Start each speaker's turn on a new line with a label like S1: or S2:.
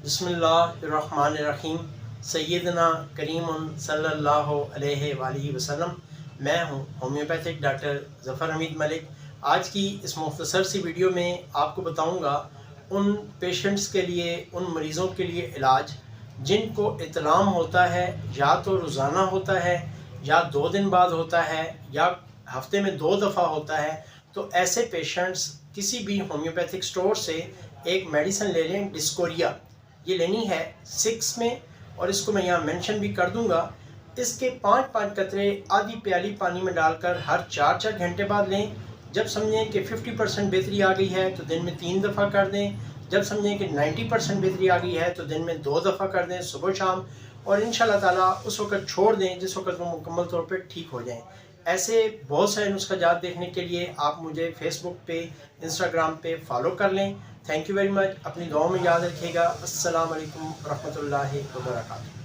S1: बिस्मिल्लाहिर्रहमानिर्रहीम। सैयदना करीम सल्लल्लाहु अलैहि वआलिहि वसल्लम। मैं हूँ होम्योपैथिक डॉक्टर ज़फ़र हमीद मलिक। आज की इस मुख्तसर सी वीडियो में आपको बताऊँगा उन पेशेंट्स के लिए, उन मरीज़ों के लिए इलाज जिनको इतलाम होता है, या तो रोज़ाना होता है, या 2 दिन बाद होता है, या हफ्ते में 2 दफ़ा होता है। तो ऐसे पेशेंट्स किसी भी होम्योपैथिक स्टोर से एक मेडिसिन ले लें, डिस्कोरिया। ये लेनी है 6 में, और इसको मैं यहाँ मेंशन भी कर दूंगा। इसके 5-5 कतरे आधी प्याली पानी में डालकर हर 4-4 घंटे बाद लें। जब समझें कि 50% बेहतरी आ गई है तो दिन में 3 दफ़ा कर दें। जब समझें कि 90% बेहतरी आ गई है तो दिन में 2 दफ़ा कर दें, सुबह शाम। और इंशाल्लाह ताला उस वक़्त छोड़ दें जिस वक़्त वो मुकम्मल तौर पर ठीक हो जाएँ। ऐसे बहुत सारे नुस्ख़ाजात देखने के लिए आप मुझे फेसबुक पे, इंस्टाग्राम पे फॉलो कर लें। Thank you very much. अपनी दुआओं में याद रखिएगा। अस्सलाम वालेकुम रहमतुल्लाहि व बरकातहू।